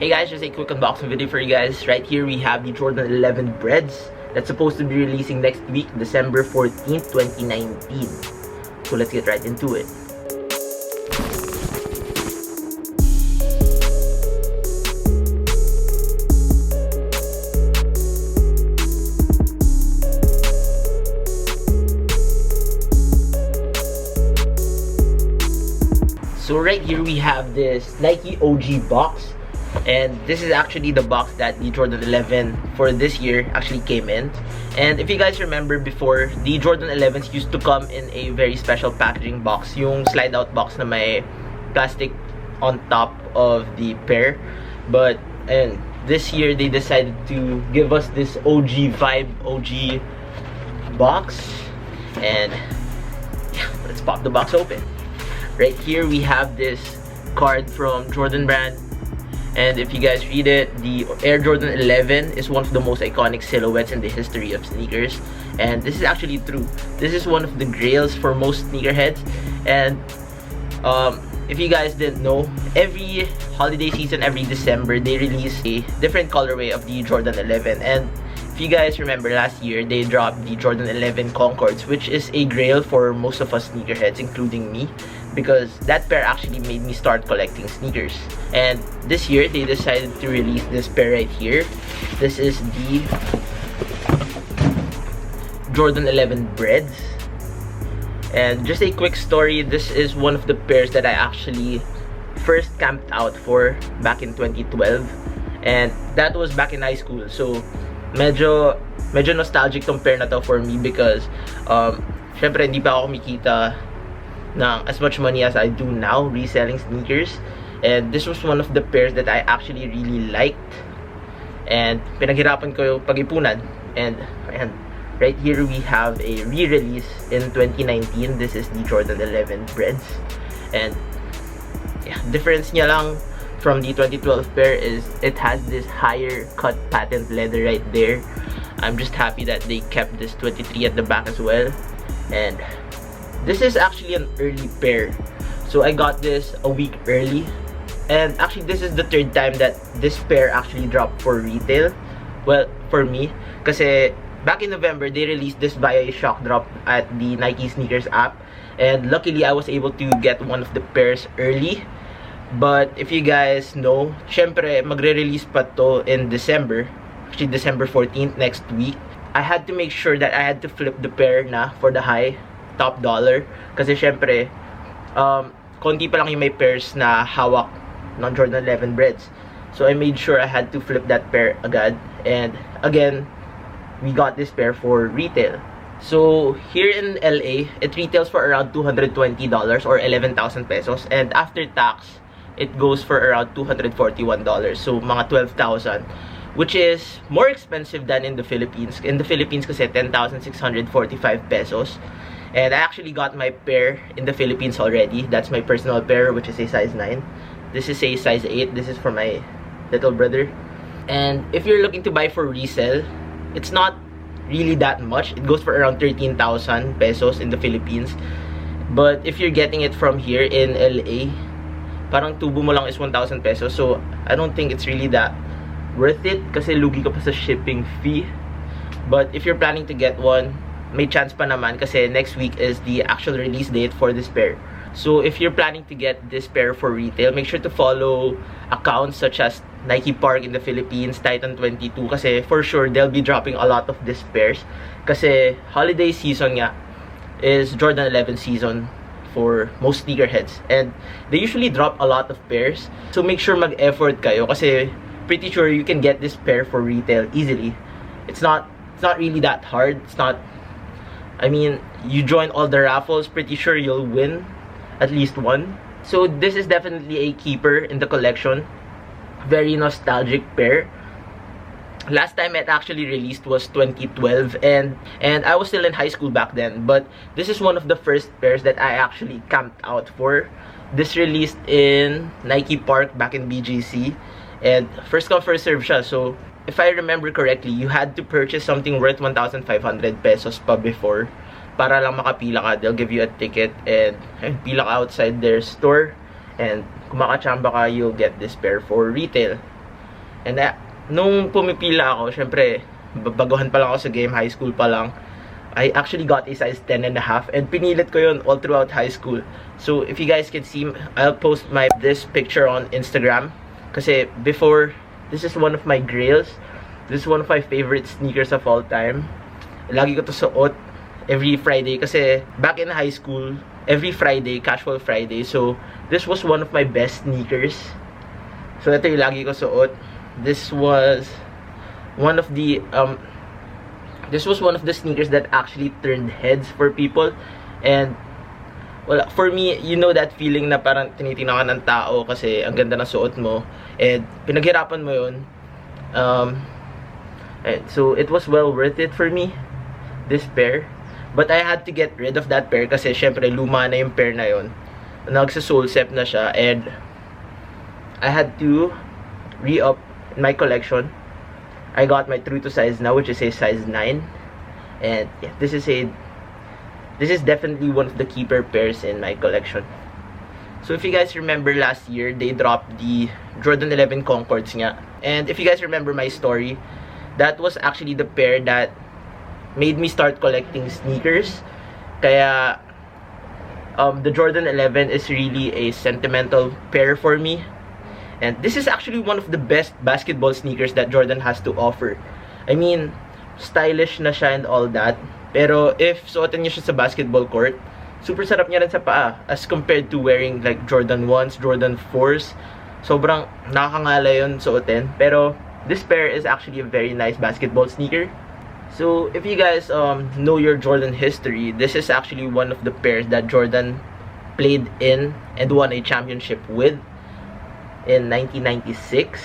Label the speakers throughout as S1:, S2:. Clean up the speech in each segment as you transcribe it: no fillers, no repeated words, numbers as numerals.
S1: Hey guys, just a quick unboxing video for you guys. Right here we have the Jordan 11 Breds that's supposed to be releasing next week, December 14th, 2019. So let's get right into it. So right here we have this Nike OG box, and this is actually the box that the Jordan 11 for this year actually came in. And if you guys remember before, the Jordan 11s used to come in a very special packaging box, yung slide out box na may plastic on top of the pair. But and this year they decided to give us this OG vibe, OG box, and yeah, let's pop the box open. Right here we have this card from Jordan brand, and if you guys read it, the Air Jordan 11 is one of the most iconic silhouettes in the history of sneakers, and this is actually true. This is one of the grails for most sneakerheads. And if you guys didn't know, every holiday season, every December, they release a different colorway of the Jordan 11. And if you guys remember, last year they dropped the Jordan 11 Concords, which is a grail for most of us sneakerheads, including me, because that pair actually made me start collecting sneakers. And this year they decided to release this pair right here. This is the Jordan 11 Breds. And just a quick story, this is one of the pairs that I actually first camped out for back in 2012, and that was back in high school. So medyo nostalgic tong pair na to for me, because syempre hindi pa ako kumikita ng as much money as I do now reselling sneakers, and this was one of the pairs that I actually really liked and pinaghirapan ko yung pag-ipunan. And right here we have a re-release in 2019. This is the Jordan 11 Breds, and yeah, difference niya lang from the 2012 pair is it has this higher cut patent leather right there. I'm just happy that they kept this 23 at the back as well. And this is actually an early pair, so I got this a week early. And actually this is the third time that this pair actually dropped for retail. Well, for me, kasi back in November they released this via a shock drop at the Nike Sneakers app, and luckily I was able to get one of the pairs early. But if you guys know, syempre magre-release pa to in December, actually December 14th, next week. I had to make sure that I had to flip the pair na for the high top dollar, kasi syempre konti pa lang yung may pairs na hawak ng Jordan 11 Breds. So I made sure I had to flip that pair agad, and again we got this pair for retail. So here in LA, it retails for around $220 or 11,000 pesos, and after tax it goes for around $241, so mga 12,000, which is more expensive than in the Philippines. In the Philippines kasi 10,645 pesos. And I actually got my pair in the Philippines already. That's my personal pair, which is a size 9. This is a size 8. This is for my little brother. And if you're looking to buy for resale, it's not really that much. It goes for around 13,000 pesos in the Philippines. But if you're getting it from here in LA, parang tubo mo lang is 1,000 pesos. So I don't think it's really that worth it, kasi lugi ka pa sa shipping fee. But if you're planning to get one, may chance pa naman, kasi next week is the actual release date for this pair. So if you're planning to get this pair for retail, make sure to follow accounts such as Nike Park in the Philippines, Titan 22, kasi for sure they'll be dropping a lot of these pairs, kasi holiday season nga is Jordan 11 season for most sneakerheads, and they usually drop a lot of pairs. So make sure mag-effort kayo, kasi pretty sure you can get this pair for retail easily. It's not really that hard. It's not, I mean, you join all the raffles, pretty sure you'll win at least one. So this is definitely a keeper in the collection. Very nostalgic pair. Last time it actually released was 2012, and I was still in high school back then. But this is one of the first pairs that I actually camped out for. This released in Nike Park back in BGC, and first come first serve siya. So if I remember correctly, you had to purchase something worth 1,500 pesos pa before para lang makapila ka. They'll give you a ticket and pila ka outside their store, and kung makachamba ka, you'll get this pair for retail. And nung pumipila ako, syempre, baguhan pa lang ako sa game, high school pa lang. I actually got a size 10.5 and pinilit ko yun all throughout high school. So if you guys can see, I'll post this picture on Instagram. Kasi before, this is one of my grails. This is one of my favorite sneakers of all time. Lagi ko to suot every Friday kasi back in high school, every Friday, casual Friday. So this was one of my best sneakers. So ito yung lagi ko suot. This was one of the sneakers that actually turned heads for people. And well, for me, you know that feeling na parang tinitingnan ka ng tao kasi ang ganda ng suot mo and pinaghirapan mo yun. And so it was well worth it for me, this pair. But I had to get rid of that pair kasi syempre luma na yung pair na yun. Nagsa-sole step na siya and I had to re-up my collection. I got my true to size now, which is a size 9. And yeah, this is definitely one of the keeper pairs in my collection. So if you guys remember last year, they dropped the Jordan 11 Concords nga. And if you guys remember my story, that was actually the pair that made me start collecting sneakers. Kaya the Jordan 11 is really a sentimental pair for me. And this is actually one of the best basketball sneakers that Jordan has to offer. I mean, stylish na siya and all that. Pero if suotin niyo siya sa basketball court, super sarap niya rin sa paa. As compared to wearing like Jordan 1s, Jordan 4s. Sobrang nakakangala yun suotin. Pero this pair is actually a very nice basketball sneaker. So if you guys know your Jordan history, this is actually one of the pairs that Jordan played in and won a championship with in 1996.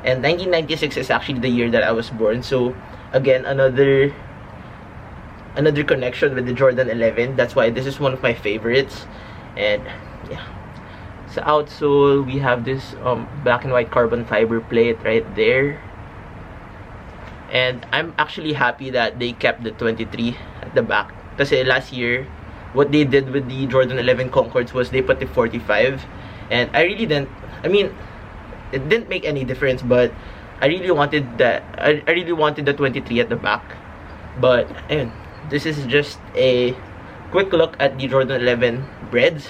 S1: And 1996 is actually the year that I was born. So again, another connection with the Jordan 11. That's why this is one of my favorites. And yeah, sa outsole we have this black and white carbon fiber plate right there. And I'm actually happy that they kept the 23 at the back. Kasi last year, what they did with the Jordan 11 Concords was they put the 45. And I really didn't, I mean, it didn't make any difference, but I really wanted that. I really wanted the 23 at the back. But ayun, this is just a quick look at the Jordan 11 Breds.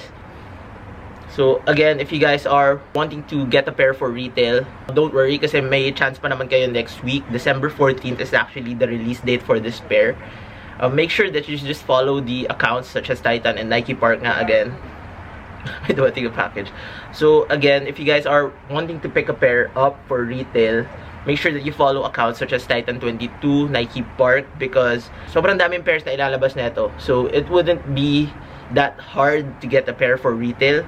S1: So again, if you guys are wanting to get a pair for retail, don't worry kasi may chance pa naman kayo next week. December 14th is actually the release date for this pair. Make sure that you just follow the accounts such as Titan and Nike Park nga again. I don't take a package. So again, if you guys are wanting to pick a pair up for retail, make sure that you follow accounts such as Titan22, Nike Park, because sobrang daming pairs na ilalabas nito. So it wouldn't be that hard to get a pair for retail.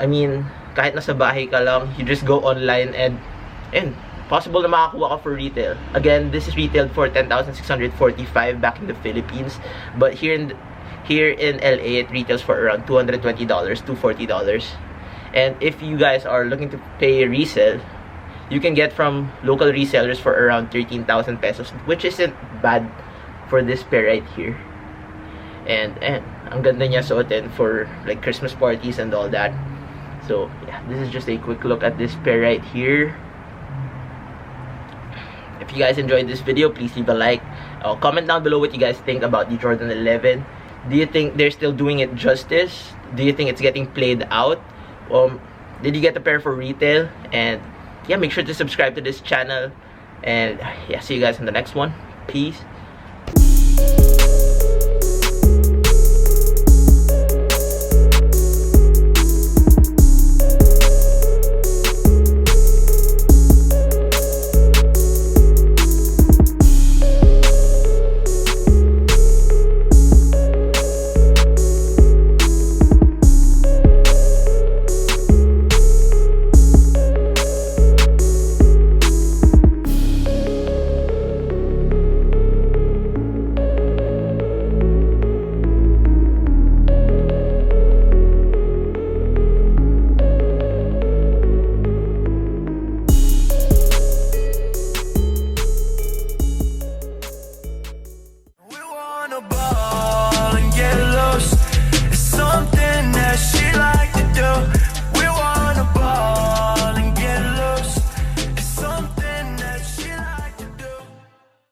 S1: I mean, kahit nasa bahay ka lang, you just go online and possible na makakuha ka for retail. Again, this is retailed for 10,645 back in the Philippines, but here in LA, it retails for around $220 to $240. And if you guys are looking to pay resale, you can get from local resellers for around 13,000 pesos, which isn't bad for this pair right here. And ang ganda niya suotin for like Christmas parties and all that. So yeah, this is just a quick look at this pair right here. If you guys enjoyed this video, please leave a like. Comment down below what you guys think about the Jordan 11. Do you think they're still doing it justice? Do you think it's getting played out? Did you get a pair for retail? And yeah, make sure to subscribe to this channel. And yeah, see you guys in the next one. Peace.